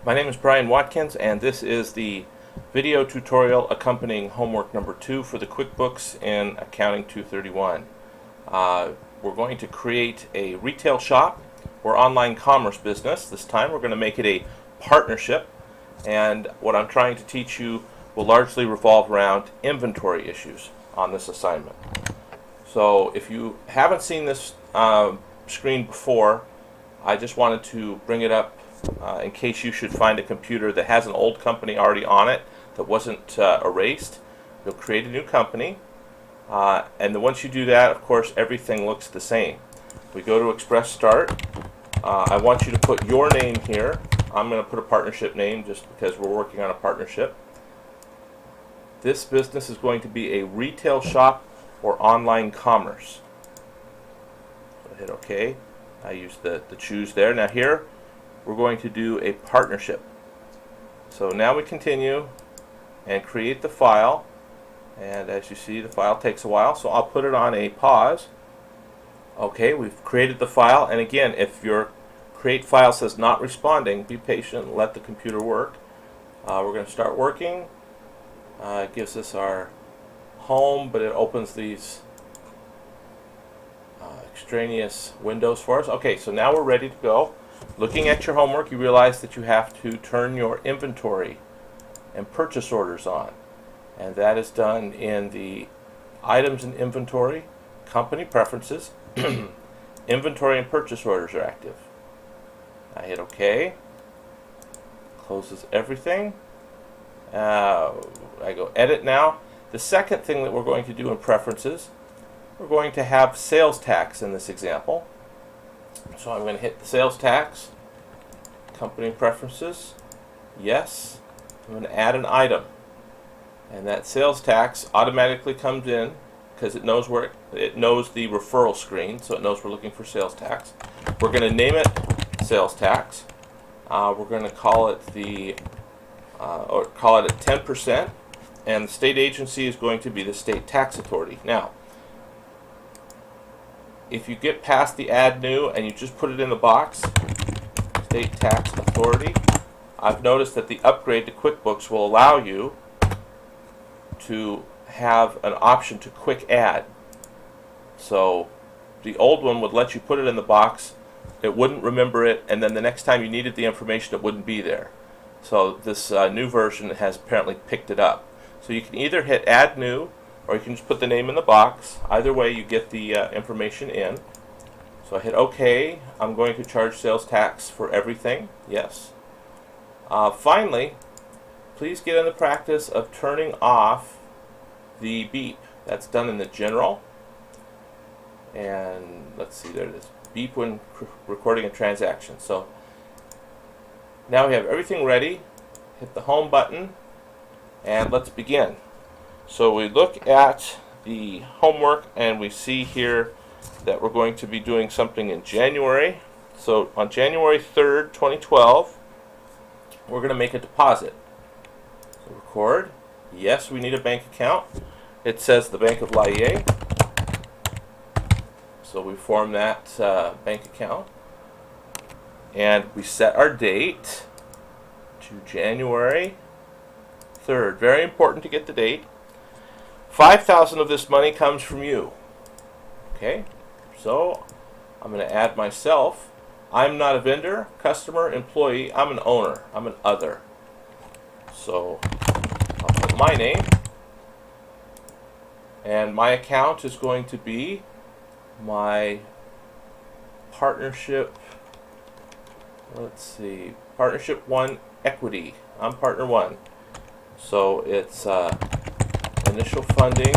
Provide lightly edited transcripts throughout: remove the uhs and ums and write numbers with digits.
My name is Brian Watkins, and this is the video tutorial accompanying homework number 2 for the QuickBooks in Accounting 231. We're going to create a retail shop or online commerce business. This time we're going to make it a partnership, and what I'm trying to teach you will largely revolve around inventory issues on this assignment. So if you haven't seen this screen before, I just wanted to bring it up in case you should find a computer that has an old company already on it that wasn't erased. You'll create a new company, and then once you do that, of course, everything looks the same. We go to Express Start. I want you to put your name here. I'm going to put a partnership name just because we're working on a partnership. This business is going to be a retail shop or online commerce. So hit OK. I use the choose there. Now here we're going to do a partnership. So now we continue and create the file, and as you see, the file takes a while, so I'll put it on a pause. Okay, we've created the file, and again, if your create file says not responding, be patient, let the computer work. We're going to start working. It gives us our home, but it opens these extraneous windows for us. Okay, so now we're ready to go. Looking at your homework, you realize that you have to turn your inventory and purchase orders on, and that is done in the items and inventory, company preferences. Inventory and purchase orders are active. I hit OK. Closes everything. I go edit now. The second thing that we're going to do in preferences, we're going to have sales tax in this example. So I'm going to hit the sales tax, company preferences, yes. I'm going to add an item, and that sales tax automatically comes in because it knows where it knows the referral screen, so it knows we're looking for sales tax. We're going to name it sales tax. We're going to call it or call it at 10%, and the state agency is going to be the state tax authority. Now, if you get past the add new and you just put it in the box, state tax authority, I've noticed that the upgrade to QuickBooks will allow you to have an option to quick add. So the old one would let you put it in the box, it wouldn't remember it, and then the next time you needed the information it wouldn't be there. So this new version has apparently picked it up. So you can either hit add new, or you can just put the name in the box. Either way, you get the information in. So I hit OK. I'm going to charge sales tax for everything. Yes. Finally, please get in the practice of turning off the beep. That's done in the general. And let's see, there it is. Beep when recording a transaction. So now we have everything ready. Hit the home button, and let's begin. So we look at the homework and we see here that we're going to be doing something in January. So on January 3rd, 2012, we're going to make a deposit. So record. Yes, we need a bank account. It says the Bank of Laie. So we form that bank account. And we set our date to January 3rd. Very important to get the date. $5,000 of this money comes from you. Okay, so I'm going to add myself. I'm not a vendor, customer, employee. I'm an owner. I'm an other. So I'll put my name, and my account is going to be my partnership. Let's see, partnership 1 equity. I'm partner 1. So it's initial funding,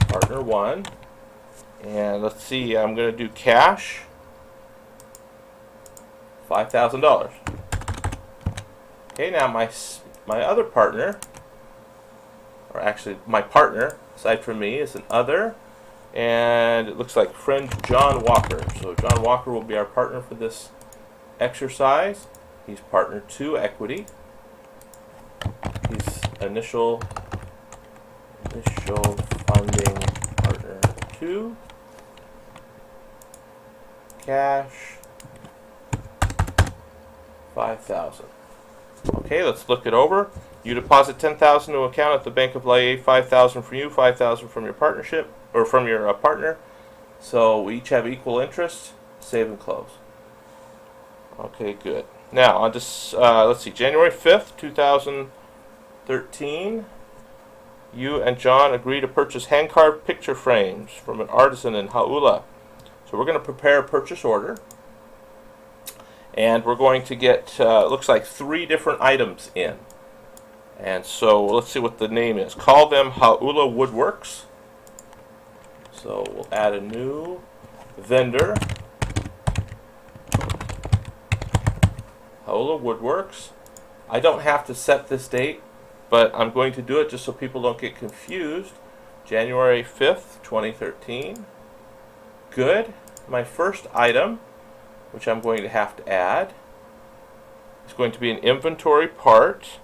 partner 1, and let's see, I'm going to do cash, $5,000. Okay, now my other partner, or actually my partner, aside from me, is an other, and it looks like friend John Walker. So John Walker will be our partner for this exercise. He's partner 2 equity. He's initial funding partner 2, cash 5,000. Okay, let's look it over. You deposit 10,000 to account at the Bank of Laie, 5,000 from you, 5,000 from your partnership or from your partner. So we each have equal interest. Save and close. Okay, good. Now on to let's see, January 5th, 2013. You and John agree to purchase hand-carved picture frames from an artisan in Hauula. So we're going to prepare a purchase order. And we're going to get, looks like 3 different items in. And so let's see what the name is. Call them Hauula Woodworks. So we'll add a new vendor. Hauula Woodworks. I don't have to set this date, but I'm going to do it just so people don't get confused. January 5th, 2013. Good. My first item, which I'm going to have to add, is going to be an inventory part,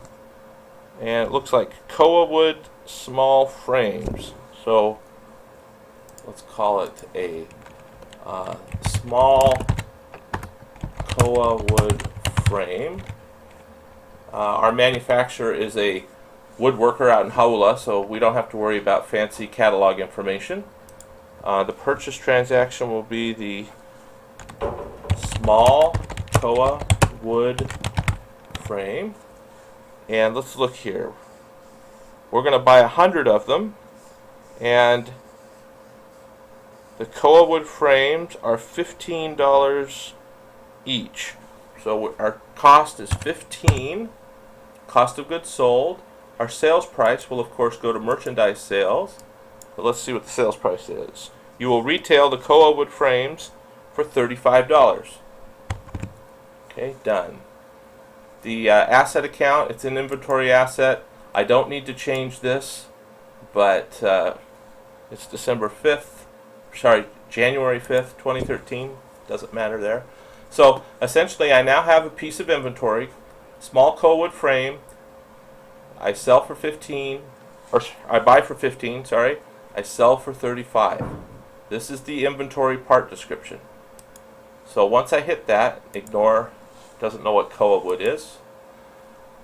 and it looks like koa wood small frames. So let's call it a small koa wood frame. Our manufacturer is a woodworker out in Hauula, so we don't have to worry about fancy catalog information. The purchase transaction will be the small koa wood frame. And let's look here. We're going to buy 100 of them, and the koa wood frames are $15 each. So our cost is $15, cost of goods sold. Our sales price will of course go to merchandise sales. But let's see what the sales price is. You will retail the koa wood frames for $35. Okay, done. The asset account, it's an inventory asset. I don't need to change this, but it's January 5th, 2013. Doesn't matter there. So essentially I now have a piece of inventory, small koa wood frame. I sell for 15, or I buy for 15, sorry. I sell for 35. This is the inventory part description. So once I hit that, ignore, doesn't know what koa wood is.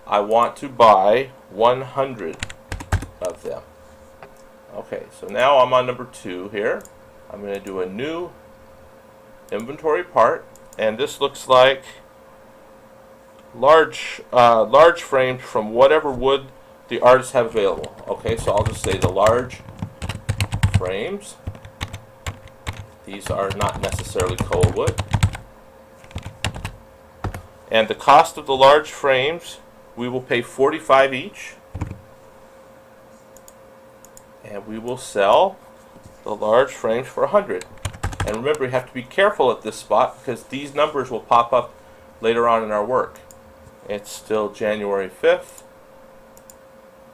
I want to buy 100 of them. Okay, so now I'm on number 2 here. I'm going to do a new inventory part, and this looks like large frames from whatever wood the artists have available. Okay, so I'll just say the large frames. These are not necessarily koa wood. And the cost of the large frames, we will pay $45 each. And we will sell the large frames for 100. And remember, you have to be careful at this spot because these numbers will pop up later on in our work. It's still January 5th.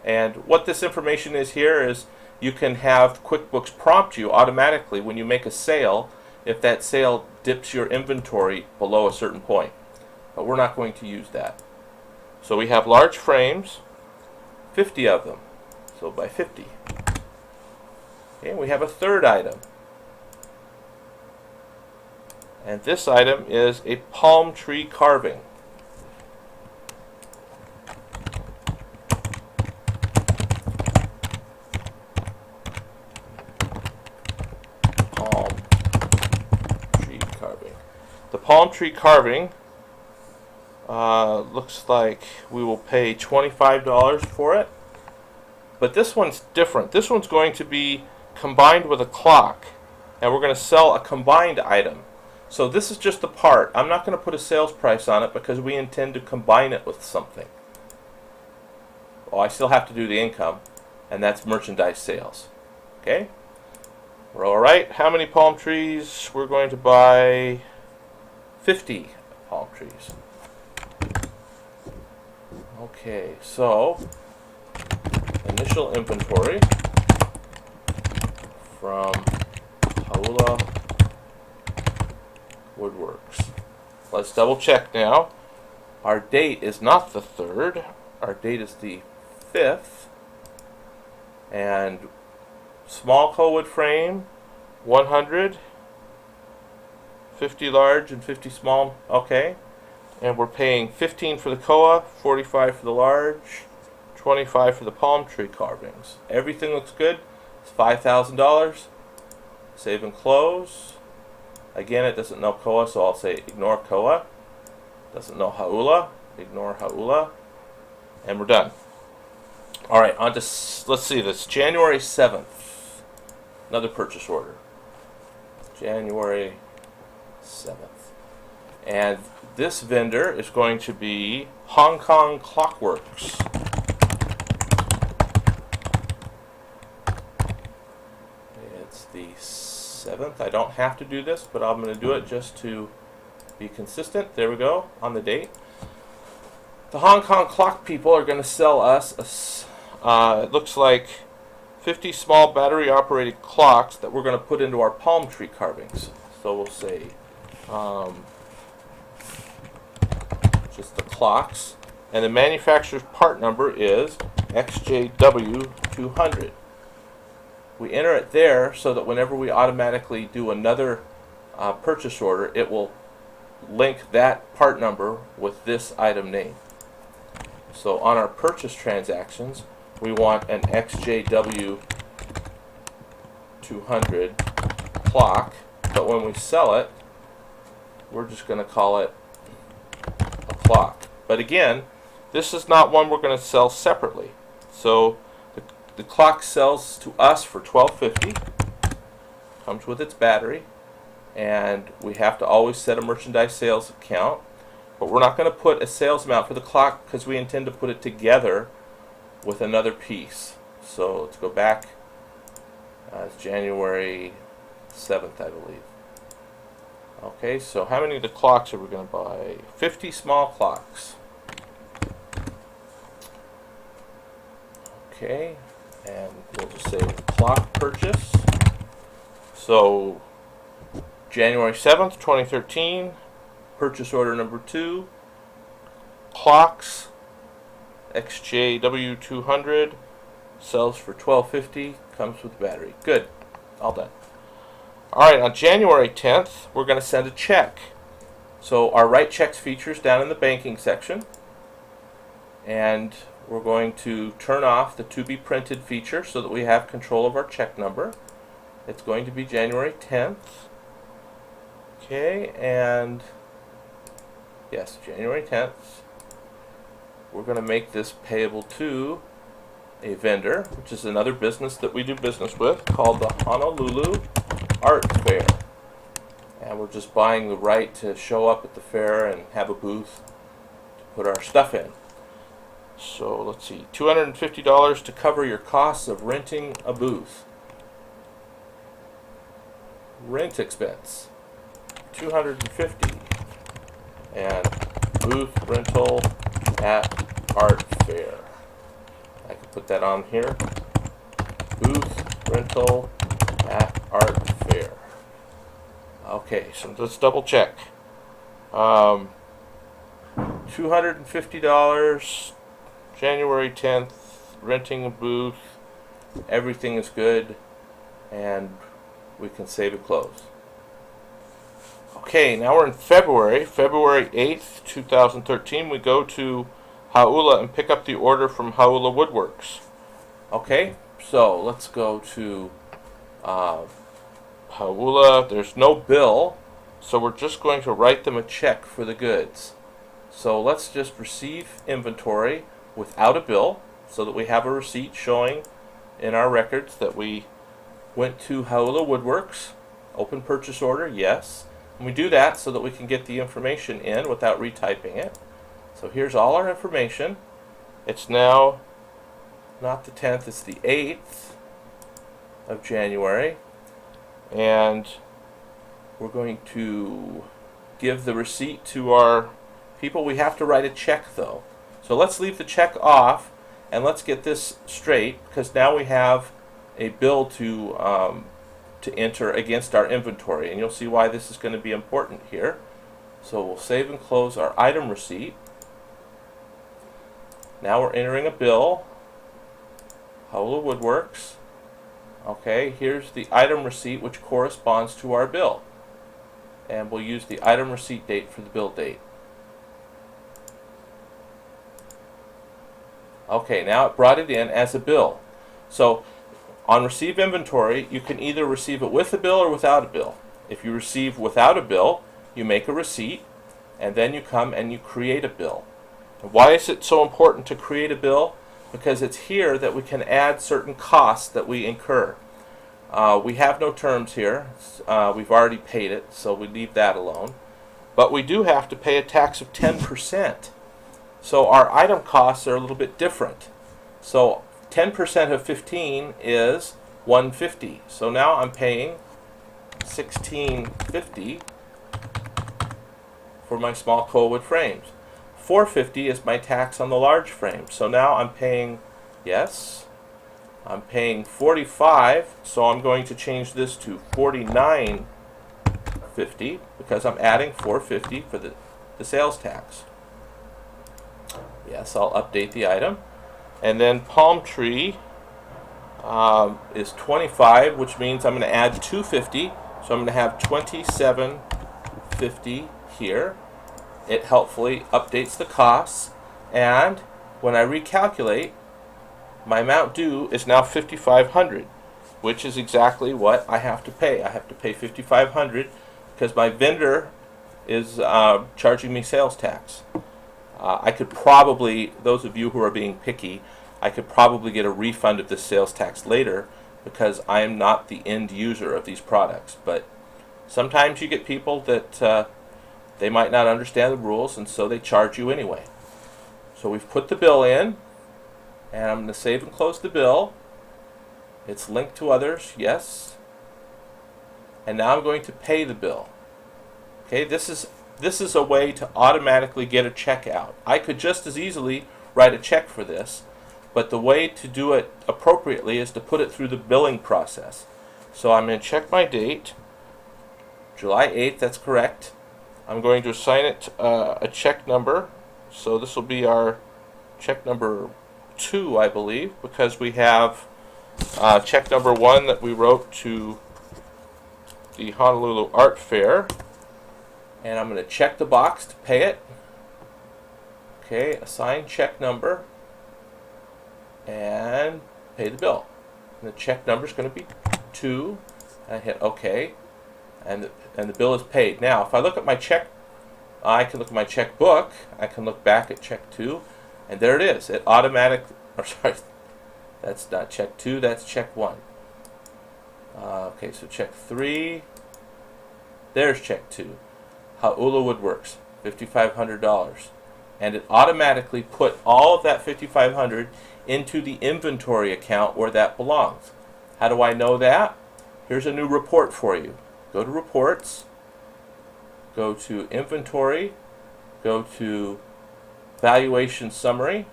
And what this information is here is you can have QuickBooks prompt you automatically when you make a sale if that sale dips your inventory below a certain point. But we're not going to use that. So we have large frames, 50 of them. So by 50. Okay, we have a third item. And this item is a palm tree carving. Palm tree carving. The palm tree carving looks like we will pay $25 for it. But this one's different. This one's going to be combined with a clock. And we're going to sell a combined item. So this is just the part. I'm not going to put a sales price on it because we intend to combine it with something. Oh, I still have to do the income, and that's merchandise sales. Okay? We're all right. How many palm trees? We're going to buy 50 palm trees. Okay, so initial inventory from Hauula Woodworks. Let's double check now. Our date is not the 3rd. Our date is the 5th. And small koa wood frame, 100. 50 large and 50 small. Okay. And we're paying 15 for the koa, 45 for the large, 25 for the palm tree carvings. Everything looks good. It's $5,000. Save and close. Again, it doesn't know koa, so I'll say ignore koa. Doesn't know haula, ignore haula. And we're done. All right, on to, let's see, this January 7th. Another purchase order. January 7th. And this vendor is going to be Hong Kong Clockworks. It's the 7th. I don't have to do this, but I'm going to do it just to be consistent. There we go, on the date. The Hong Kong clock people are going to sell us, it looks like 50 small battery-operated clocks that we're going to put into our palm tree carvings. So we'll say just the clocks, and the manufacturer's part number is XJW200. We enter it there so that whenever we automatically do another purchase order, it will link that part number with this item name. So on our purchase transactions, we want an XJW200 clock, but when we sell it, we're just going to call it a clock. But again, this is not one we're going to sell separately. So the clock sells to us for $12.50, comes with its battery, and we have to always set a merchandise sales account. But we're not going to put a sales amount for the clock because we intend to put it together with another piece. So let's go back. It's January 7th, I believe. Okay, so how many of the clocks are we going to buy? 50 small clocks. Okay, and we'll just say clock purchase. So January 7th, 2013. Purchase order number 2, clocks, XJW200, sells for $12.50, comes with battery. Good, all done. Alright, on January 10th, we're going to send a check. So our write checks features down in the banking section, and we're going to turn off the to be printed feature so that we have control of our check number. It's going to be January 10th. Okay, and yes, January 10th. We're going to make this payable to a vendor, which is another business that we do business with, called the Honolulu Art Fair. And we're just buying the right to show up at the fair and have a booth to put our stuff in. So let's see, $250 to cover your costs of renting a booth. Rent expense, $250. And booth rental at art fair. I can put that on here. Booth rental at art fair. Okay, so let's double check. $250, January 10th, renting a booth. Everything is good, and we can save and close. Okay, now we're in February 8th, 2013. We go to Haula and pick up the order from Haula Woodworks. Okay, so let's go to Haula. There's no bill, so we're just going to write them a check for the goods. So let's just receive inventory without a bill so that we have a receipt showing in our records that we went to Haula Woodworks. Open purchase order, yes. And we do that so that we can get the information in without retyping it. So here's all our information. It's now not the 10th, it's the 8th of January. And we're going to give the receipt to our people. We have to write a check though. So let's leave the check off and let's get this straight, because now we have a bill to enter against our inventory, and you'll see why this is going to be important here. So we'll save and close our item receipt. Now we're entering a bill, Haula Woodworks. Okay, here's the item receipt which corresponds to our bill, and we'll use the item receipt date for the bill date. Okay, now it brought it in as a bill. So on receive inventory, you can either receive it with a bill or without a bill. If you receive without a bill, you make a receipt, and then you come and you create a bill. Why is it so important to create a bill? Because it's here that we can add certain costs that we incur. We have no terms here. We've already paid it, so we leave that alone. But we do have to pay a tax of 10%. So our item costs are a little bit different. So 10% of 15 is 150. So now I'm paying $16.50 for my small coil wood frames. $4.50 is my tax on the large frame. So now I'm paying, yes, I'm paying $45. So I'm going to change this to $49.50 because I'm adding $4.50 for the sales tax. Yes, I'll update the item. And then palm tree is 25, which means I'm going to add $2.50. So I'm going to have $27.50 here. It helpfully updates the costs, and when I recalculate, my amount due is now $5,500, which is exactly what I have to pay. I have to pay $5,500 because my vendor is charging me sales tax. I could probably, those of you who are being picky, I could probably get a refund of this sales tax later because I am not the end user of these products. But sometimes you get people that they might not understand the rules, and so they charge you anyway. So we've put the bill in, and I'm going to save and close the bill. It's linked to others, yes. And now I'm going to pay the bill. Okay, this is a way to automatically get a check out. I could just as easily write a check for this, but the way to do it appropriately is to put it through the billing process. So I'm going to check my date, July 8th, that's correct. I'm going to assign it a check number. So this will be our check number 2, I believe, because we have check number 1 that we wrote to the Honolulu Art Fair. And I'm going to check the box to pay it. Okay, assign check number and pay the bill. And the check number is going to be 2. I hit OK, and the bill is paid. Now, if I look at my check, I can look at my checkbook. I can look back at check 2, and there it is. It automatically, or sorry, that's not check 2. That's check 1. Okay, so check 3. There's check 2. How Ula Wood works, $5,500, and it automatically put all of that $5,500 into the inventory account where that belongs. How do I know that? Here's a new report for you. Go to reports, go to inventory, go to valuation summary,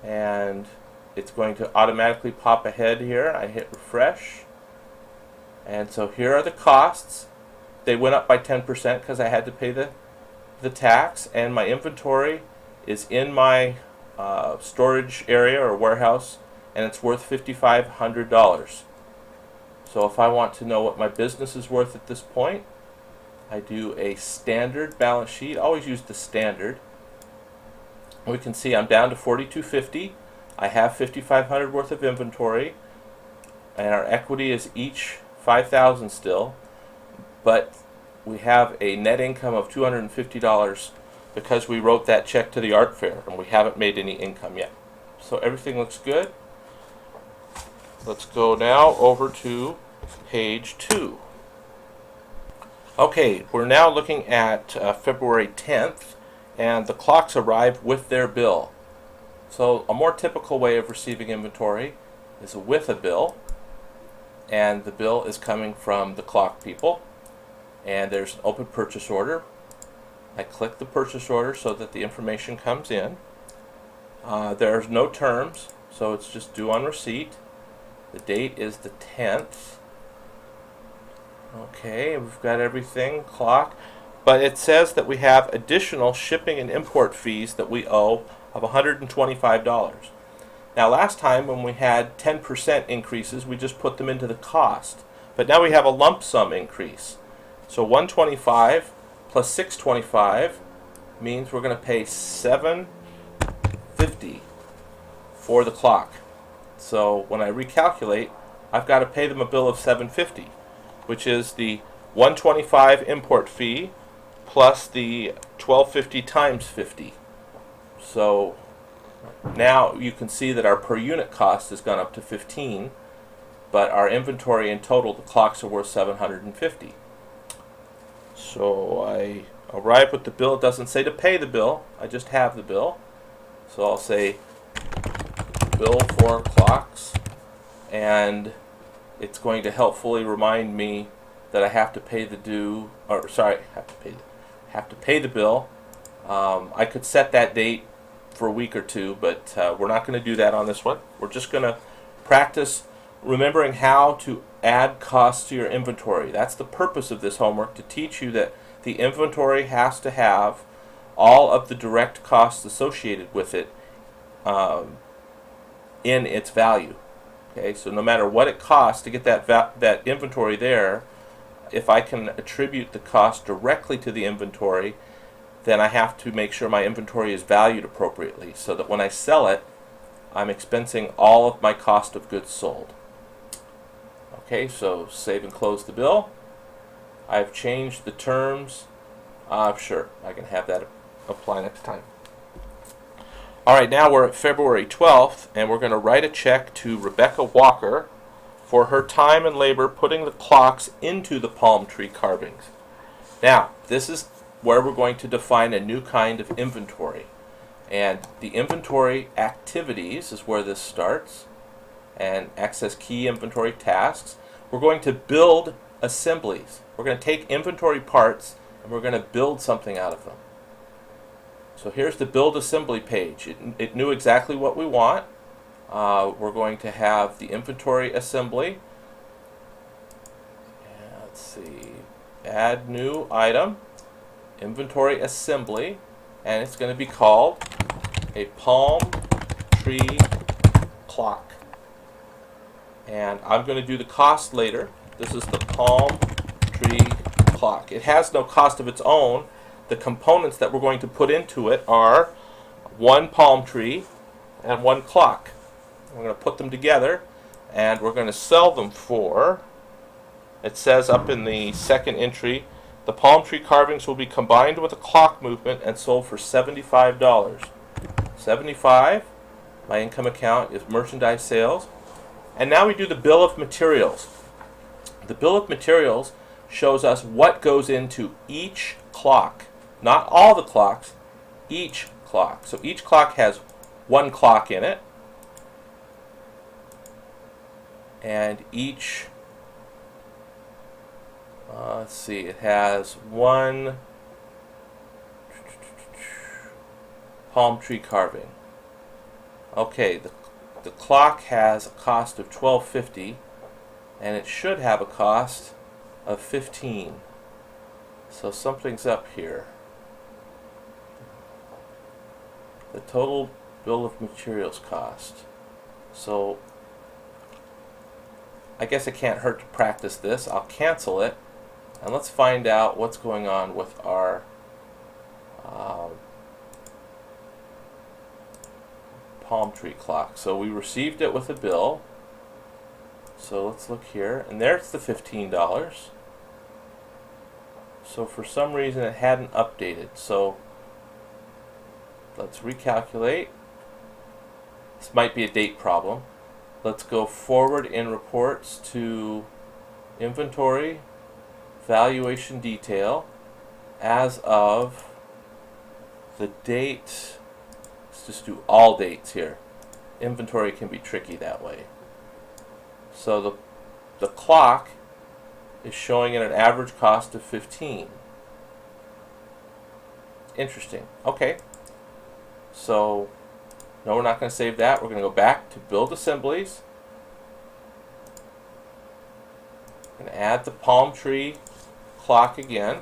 and it's going to automatically pop ahead here. I hit refresh, and so here are the costs. They went up by 10% because I had to pay the tax, and my inventory is in my storage area or warehouse, and it's worth $5,500. So if I want to know what my business is worth at this point, I do a standard balance sheet. Always use the standard. We can see I'm down to $4,250. I have $5,500 worth of inventory, and our equity is each $5,000 still. But we have a net income of $250 because we wrote that check to the art fair, and we haven't made any income yet. So everything looks good. Let's go now over to page 2. Okay, we're now looking at February 10th, and the clocks arrive with their bill. So a more typical way of receiving inventory is with a bill, and the bill is coming from the clock people. And there's an open purchase order. I click the purchase order so that the information comes in. There's no terms, so it's just due on receipt. The date is the 10th. Okay, we've got everything, clock. But it says that we have additional shipping and import fees that we owe of $125. Now last time when we had 10% increases, we just put them into the cost. But now we have a lump sum increase. So 125 plus 625 means we're going to pay $750 or the clock. So when I recalculate, I've got to pay them a bill of $7.50, which is the $125 import fee plus the $12.50 times 50. So now you can see that our per unit cost has gone up to 15, but our inventory in total, the clocks are worth 750. So I arrive with the bill. It doesn't say to pay the bill, I just have the bill. So I'll say bill for clocks, and it's going to helpfully remind me that I have to pay the have to pay the bill. I could set that date for a week or two, but we're not going to do that on this one. We're just going to practice remembering how to add costs to your inventory. That's the purpose of this homework, to teach you that the inventory has to have all of the direct costs associated with it in its value. Okay, so no matter what it costs to get that inventory there, if I can attribute the cost directly to the inventory, then I have to make sure my inventory is valued appropriately, so that when I sell it, I'm expensing all of my cost of goods sold. Okay, so save and close the bill. I've changed the terms. Sure, I can have that apply next time. Alright, now we're at February 12th, and we're going to write a check to Rebecca Walker for her time and labor putting the clocks into the palm tree carvings. Now, this is where we're going to define a new kind of inventory. And the inventory activities is where this starts, and access key inventory tasks. We're going to build assemblies. We're going to take inventory parts and we're going to build something out of them. So here's the build assembly page. It knew exactly what we want. We're going to have the inventory assembly. Let's see, add new item, inventory assembly, and it's going to be called a palm tree clock. And I'm going to do the cost later. This is the palm tree clock. It has no cost of its own. The components that we're going to put into it are one palm tree and one clock. We're going to put them together and we're going to sell them for, it says up in the second entry, the palm tree carvings will be combined with a clock movement and sold for $75. 75, my income account is merchandise sales. And now we do the bill of materials. The bill of materials shows us what goes into each clock. Not all the clocks, each clock. So each clock has one clock in it. And each, let's see, it has one palm tree carving. Okay, the clock has a cost of $12.50, and it should have a cost of $15. So something's up here. The total bill of materials cost. So I guess it can't hurt to practice this. I'll cancel it, and let's find out what's going on with our palm tree clock. So we received it with a bill. So let's look here, and there's the $15. So for some reason it hadn't updated. So let's recalculate. This might be a date problem. Let's go forward in reports to inventory, valuation detail, as of the date. Let's just do all dates here. Inventory can be tricky that way. So the clock is showing at an average cost of $15. Interesting. Okay. So no, we're not going to save that. We're going to go back to build assemblies. I'm going to add the palm tree clock again.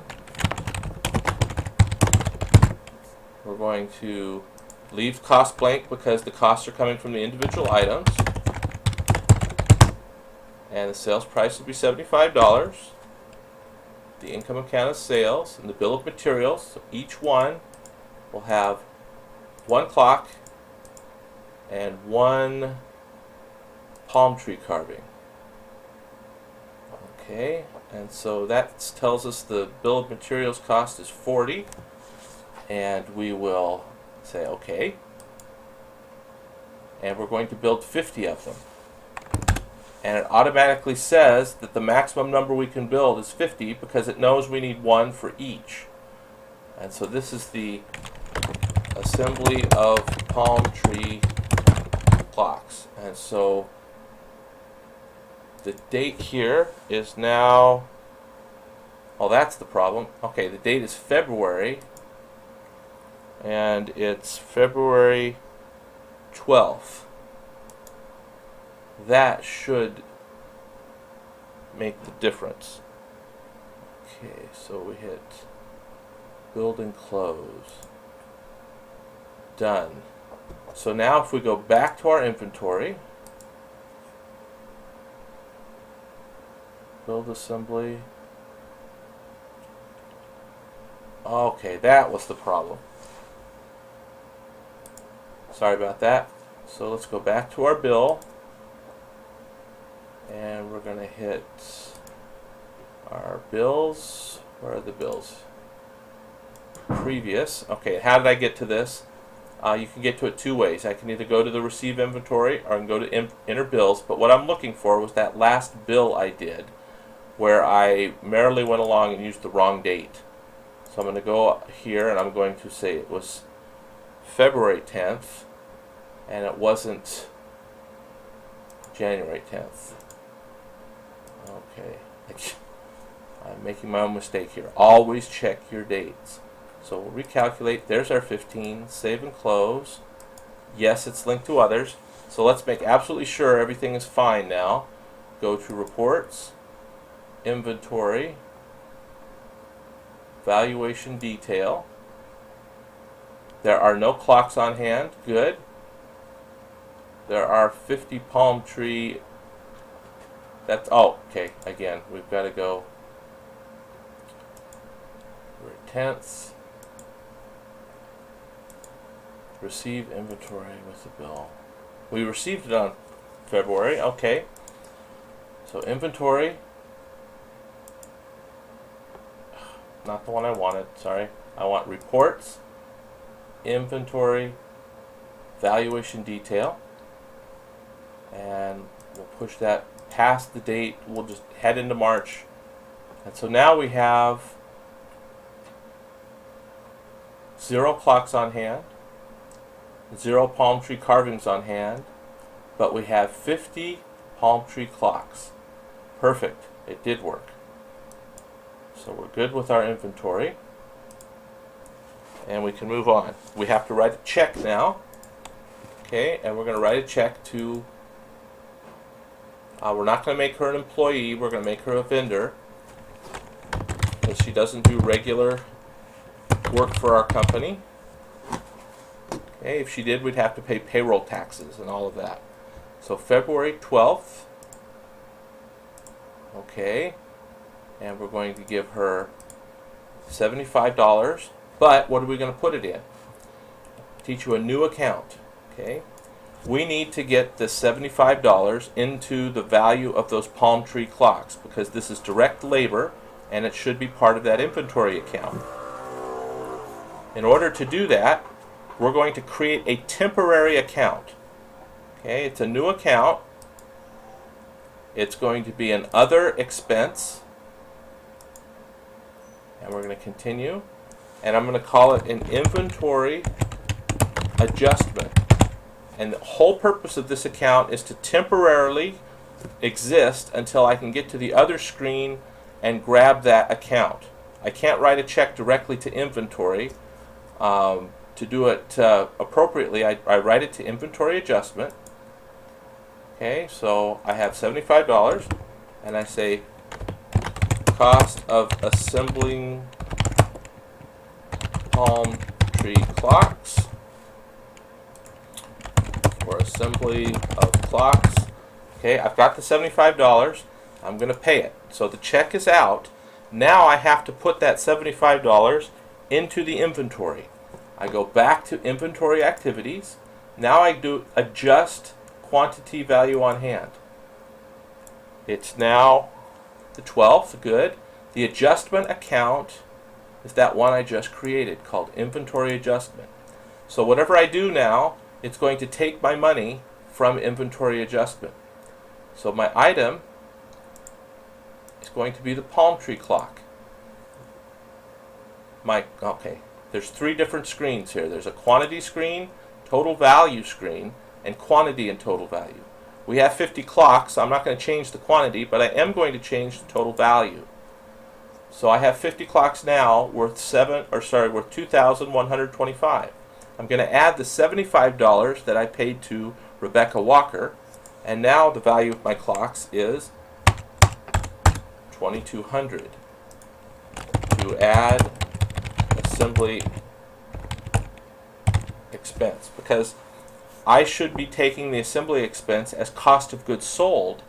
We're going to leave cost blank because the costs are coming from the individual items. And the sales price will be $75. The income account is sales, and the bill of materials, so each one will have one clock and 1 palm tree carving. Okay, and so that tells us the bill of materials cost is 40, and we will say okay, and we're going to build 50 of them. And it automatically says that the maximum number we can build is 50 because it knows we need 1 for each. And so this is the assembly of palm tree clocks. And so the date here is now, oh, that's the problem. Okay, the date is February, and it's February 12th. That should make the difference. Okay, so we hit build and close. Done. So now if we go back to our inventory, build assembly. Okay, that was the problem. Sorry about that. So let's go back to our bill, and we're going to hit our bills. Where are the bills? Previous. Okay, how did I get to this? You can get to it 2 ways. I can either go to the receive inventory or I can go to enter bills, but what I'm looking for was that last bill I did where I merrily went along and used the wrong date. So I'm going to go here and I'm going to say it was February 10th and it wasn't January 10th. Okay, I'm making my own mistake here. Always check your dates. So we'll recalculate. There's our 15. Save and close. Yes, it's linked to others. So let's make absolutely sure everything is fine now. Go to reports, inventory, valuation detail. There are no clocks on hand. Good. There are 50 palm tree. That's, oh, okay. Again, we've got to go. We're tenths. Receive inventory with the bill. We received it on February. Okay. So inventory. Not the one I wanted. Sorry. I want reports, inventory, valuation detail. And we'll push that past the date. We'll just head into March. And so now we have 0 clocks on hand, 0 palm tree carvings on hand, but we have 50 palm tree clocks. Perfect. It did work. So we're good with our inventory. And we can move on. We have to write a check now. Okay, and we're going to write a check to, we're not going to make her an employee, we're going to make her a vendor, because she doesn't do regular work for our company. Okay, if she did, we'd have to pay payroll taxes and all of that. So February 12th. Okay, and we're going to give her $75. But what are we going to put it in? Teach you a new account. Okay, we need to get the $75 into the value of those palm tree clocks because this is direct labor and it should be part of that inventory account. In order to do that, we're going to create a temporary account. Okay, it's a new account. It's going to be an other expense. And we're going to continue. And I'm going to call it an inventory adjustment. And the whole purpose of this account is to temporarily exist until I can get to the other screen and grab that account. I can't write a check directly to inventory. To do it appropriately, I write it to inventory adjustment. Okay, so I have $75, and I say cost of assembling palm tree clocks, or assembly of clocks. Okay, I've got the $75. I'm going to pay it. So the check is out. Now I have to put that $75 into the inventory. I go back to inventory activities. Now I do adjust quantity value on hand. It's now the 12th, good. The adjustment account is that one I just created called inventory adjustment. So whatever I do now, it's going to take my money from inventory adjustment. So my item is going to be the palm tree clock. Okay, there's three different screens here. There's a quantity screen, total value screen, and quantity and total value. We have 50 clocks, so I'm not going to change the quantity, but I am going to change the total value. So I have 50 clocks now worth worth $2,125. I'm going to add the $75 that I paid to Rebecca Walker, and now the value of my clocks is $2,200. To add assembly expense, because I should be taking the assembly expense as cost of goods sold,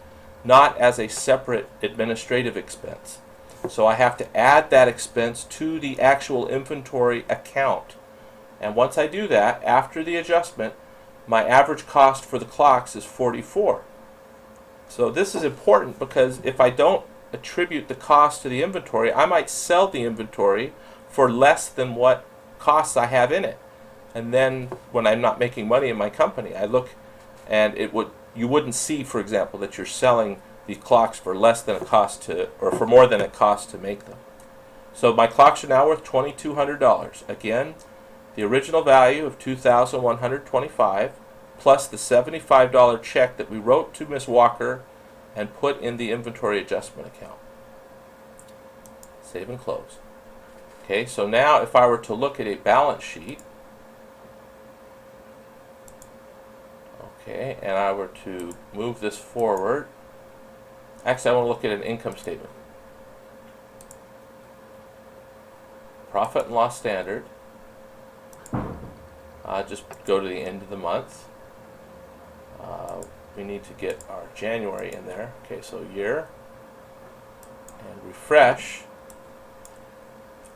not as a separate administrative expense. So I have to add that expense to the actual inventory account. And once I do that, after the adjustment, my average cost for the clocks is $44. So this is important because if I don't attribute the cost to the inventory, I might sell the inventory for less than what costs I have in it. And then when I'm not making money in my company, I look and you wouldn't see, for example, that you're selling these clocks for less than it costs or for more than it costs to make them. So my clocks are now worth $2,200. Again, the original value of $2,125 plus the $75 check that we wrote to Miss Walker and put in the inventory adjustment account. Save and close. Okay, so now if I were to look at a balance sheet, okay, and I were to move this forward, actually I want to look at an income statement. Profit and loss standard. Just go to the end of the month. We need to get our January in there. Okay, so year. And refresh.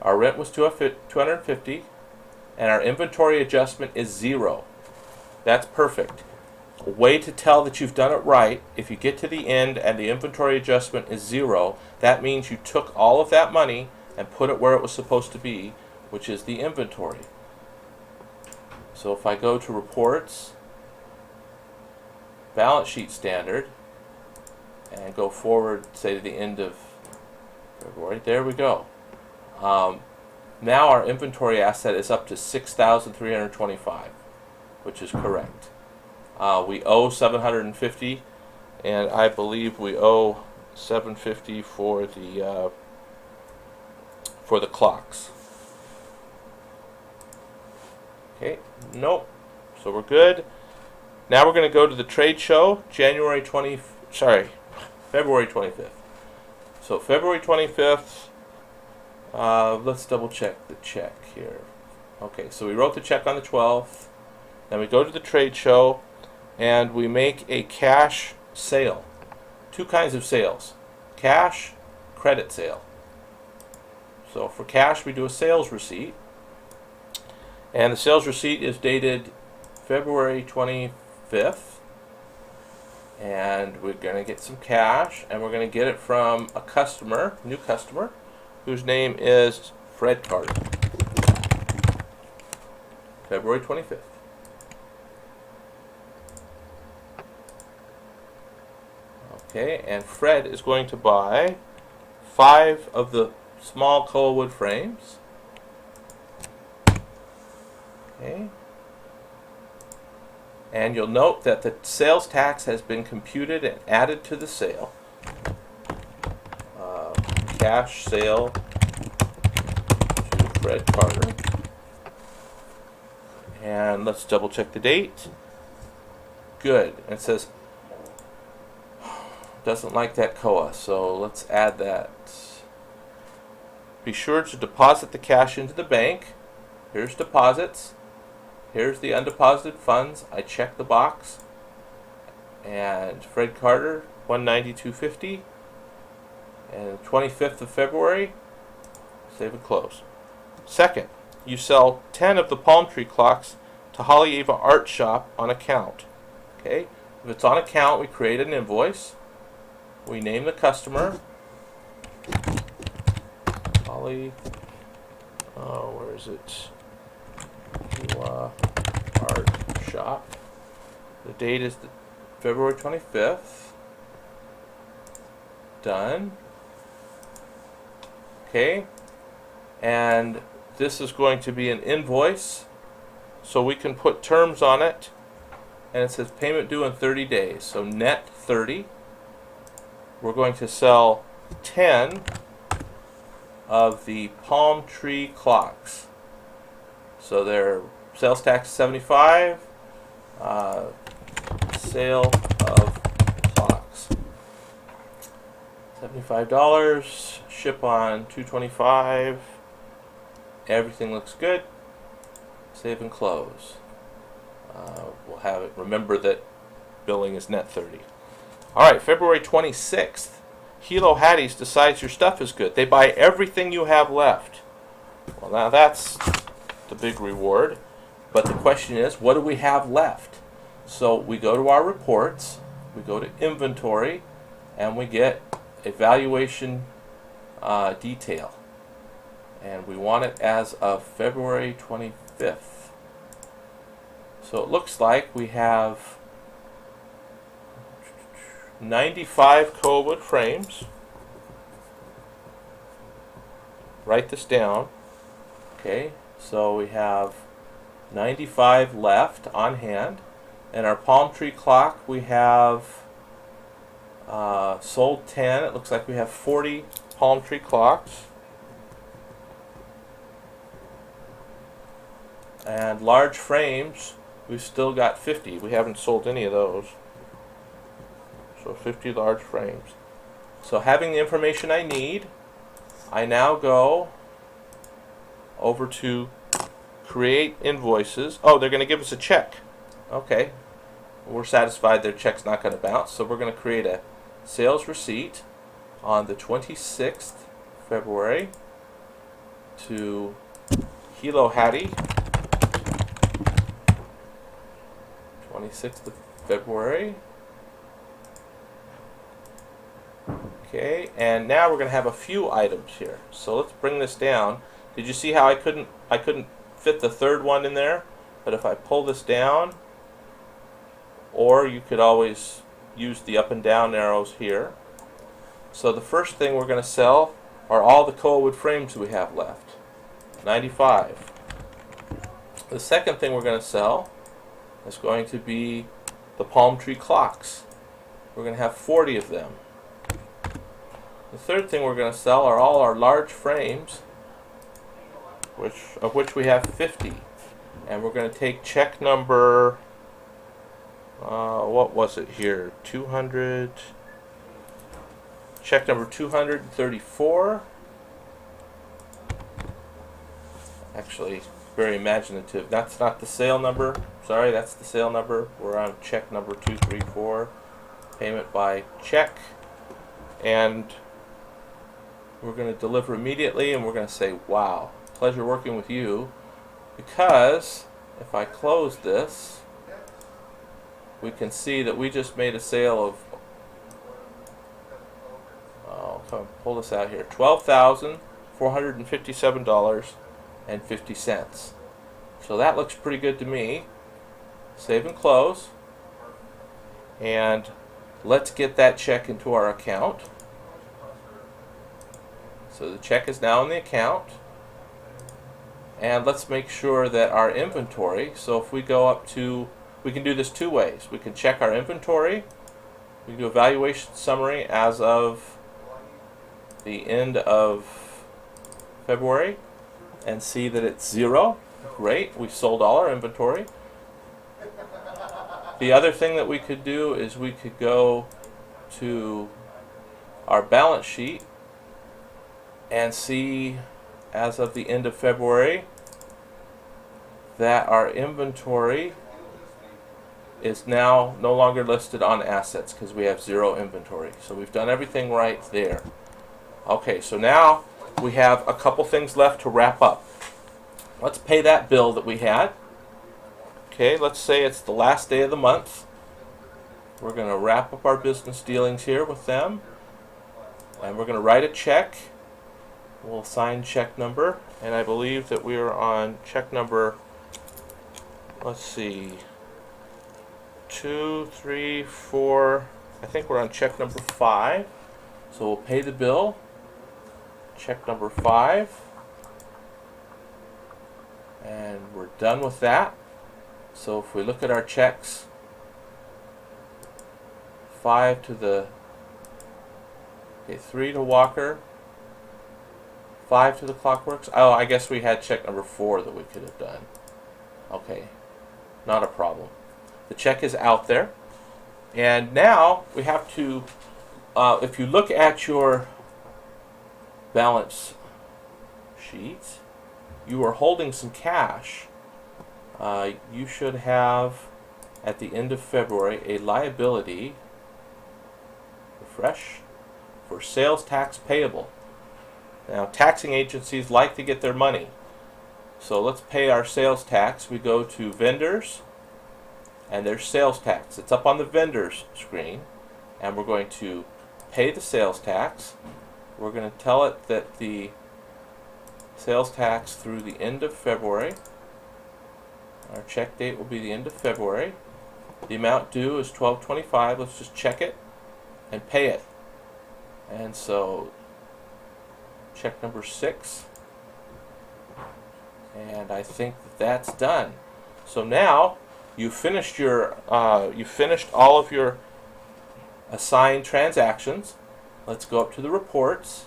Our rent was $250, and our inventory adjustment is 0. That's perfect. A way to tell that you've done it right, if you get to the end and the inventory adjustment is 0, that means you took all of that money and put it where it was supposed to be, which is the inventory. So if I go to reports, balance sheet standard, and go forward, say to the end of February, there we go. Now our inventory asset is up to $6,325, which is correct. We owe $750, and I believe we owe $750 for the clocks. Okay, nope. So we're good. Now we're going to go to the trade show, February 25th. So February 25th. Let's double check the check here. Okay, so we wrote the check on the 12th. Then we go to the trade show and we make a cash sale. Two kinds of sales: cash, credit sale. So for cash, we do a sales receipt. And the sales receipt is dated February 25th. And we're going to get some cash, and we're going to get it from a customer, new customer, whose name is Fred Carter. February 25th. Okay, and Fred is going to buy 5 of the small koa wood frames. Okay. And you'll note that the sales tax has been computed and added to the sale. Cash sale to Fred Carter. And let's double check the date. Good. It says doesn't like that koa, so let's add that. Be sure to deposit the cash into the bank. Here's deposits. Here's the undeposited funds. I check the box. And Fred Carter, $192.50. And 25th of February, save and close. Second, you sell 10 of the palm tree clocks to Haleiwa Art Shop on account. Okay, if it's on account, we create an invoice. We name the customer. Where is it? Art Shop. The date is February 25th. Done. Okay, and this is going to be an invoice, so we can put terms on it, and it says payment due in 30 days, so net 30. We're going to sell 10 of the palm tree clocks. So their sales tax is 75. Sale of clocks, $75. Ship on 225. Everything looks good. Save and close. We'll have it. Remember that billing is net 30. All right, February 26th. Hilo Hatties decides your stuff is good. They buy everything you have left. Well, now that's the big reward. But the question is, what do we have left? So we go to our reports, we go to inventory, and we get a valuation detail. And we want it as of February 25th. So it looks like we have 95 Cowood frames. Write this down. Okay, so we have 95 left on hand. And our palm tree clock, we have sold 10. It looks like we have 40 palm tree clocks. And large frames, we've still got 50. We haven't sold any of those. So 50 large frames. So having the information I need, I now go over to create invoices. Oh, they're going to give us a check. Okay. We're satisfied their check's not going to bounce, so we're going to create a sales receipt on the 26th February to Hilo Hattie. 26th of February. Okay, and now we're going to have a few items here. So let's bring this down. Did you see how I couldn't fit the third one in there? But if I pull this down, or you could always use the up and down arrows here. So the first thing we're going to sell are all the Cowood frames we have left. 95. The second thing we're going to sell is going to be the palm tree clocks. We're going to have 40 of them. The third thing we're going to sell are all our large frames, of which we have 50. And we're going to take check number, what was it here? 200. Check number 234. Actually, very imaginative. That's not the sale number. Sorry, that's the sale number. We're on check number 234. Payment by check. And we're going to deliver immediately, and we're going to say, wow, pleasure working with you. Because if I close this, we can see that we just made a sale of, come on, pull this out here, $12,457.50. So that looks pretty good to me. Save and close. And let's get that check into our account. So the check is now in the account. And let's make sure that our inventory, so if we go up to, we can do this two ways. We can check our inventory. We can do a valuation summary as of the end of February and see that it's 0. Great, we sold all our inventory. The other thing that we could do is we could go to our balance sheet and see as of the end of February that our inventory is now no longer listed on assets because we have 0 inventory. So we've done everything right there. Okay, so now we have a couple things left to wrap up. Let's pay that bill that we had. Okay, let's say it's the last day of the month. We're going to wrap up our business dealings here with them, and we're going to write a check. We'll assign check number, and I believe that we are on check number, let's see, 2, 3, 4, I think we're on check number 5. So we'll pay the bill, check number 5, and we're done with that. So if we look at our checks, 5 to the, okay, 3 to Walker, 5 to the Clockworks. Oh, I guess we had check number 4 that we could have done. Okay, not a problem. The check is out there, and now we have to, if you look at your balance sheet, you are holding some cash. You should have, at the end of February, a liability, refresh, for sales tax payable. Now, taxing agencies like to get their money. So let's pay our sales tax. We go to vendors, and there's sales tax. It's up on the vendors screen, and we're going to pay the sales tax. We're going to tell it that the sales tax through the end of February. Our check date will be the end of February. The amount due is $12.25. Let's just check it and pay it. And so check number 6. And I think that that's done. So now you finished your you finished all of your assigned transactions. Let's go up to the reports,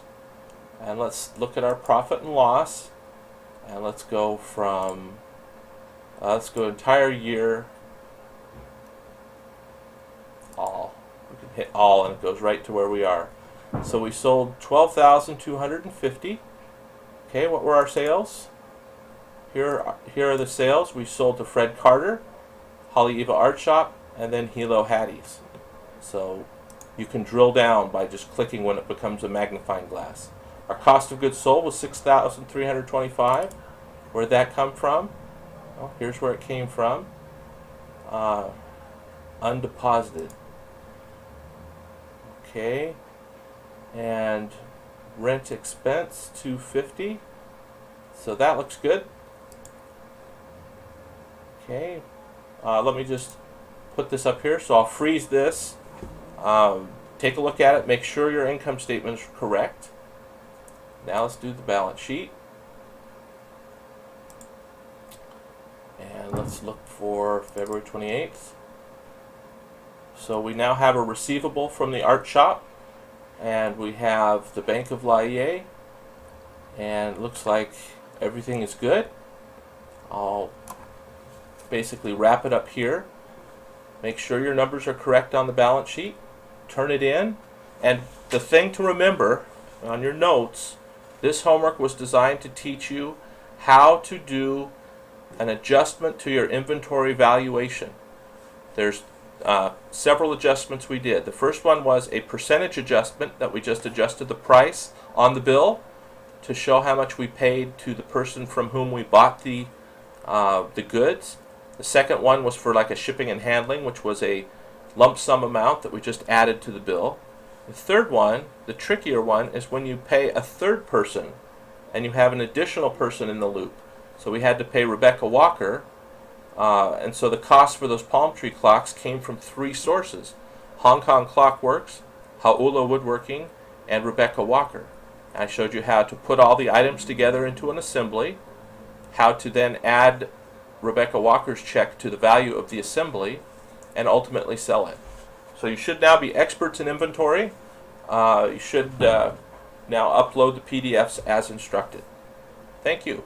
and let's look at our profit and loss, and let's go from let's go entire year, all. We can hit all, and it goes right to where we are. So we sold 12,250. Okay, what were our sales? Here are the sales. We sold to Fred Carter, Holly Eva Art Shop, and then Hilo Hattie's. So you can drill down by just clicking when it becomes a magnifying glass. Our cost of goods sold was $6,325. Where did that come from? Well, here's where it came from. Undeposited. Okay. And rent expense $250. So that looks good. Okay. Let me just put this up here. So I'll freeze this. Take a look at it. Make sure your income statement is correct. Now let's do the balance sheet. And let's look for February 28th. So we now have a receivable from the art shop, and we have the Bank of Laie, and it looks like everything is good. I'll basically wrap it up here. Make sure your numbers are correct on the balance sheet. Turn it in. And the thing to remember on your notes, this homework was designed to teach you how to do an adjustment to your inventory valuation. There's several adjustments we did. The first one was a percentage adjustment that we just adjusted the price on the bill to show how much we paid to the person from whom we bought the goods. The second one was for like a shipping and handling, which was a lump sum amount that we just added to the bill. The third one, the trickier one, is when you pay a third person and you have an additional person in the loop. So we had to pay Rebecca Walker, and so the cost for those palm tree clocks came from 3 sources: Hong Kong Clockworks, Hau'ula Woodworking, and Rebecca Walker. I showed you how to put all the items together into an assembly, how to then add Rebecca Walker's check to the value of the assembly, and ultimately sell it. So you should now be experts in inventory. You should now upload the PDFs as instructed. Thank you.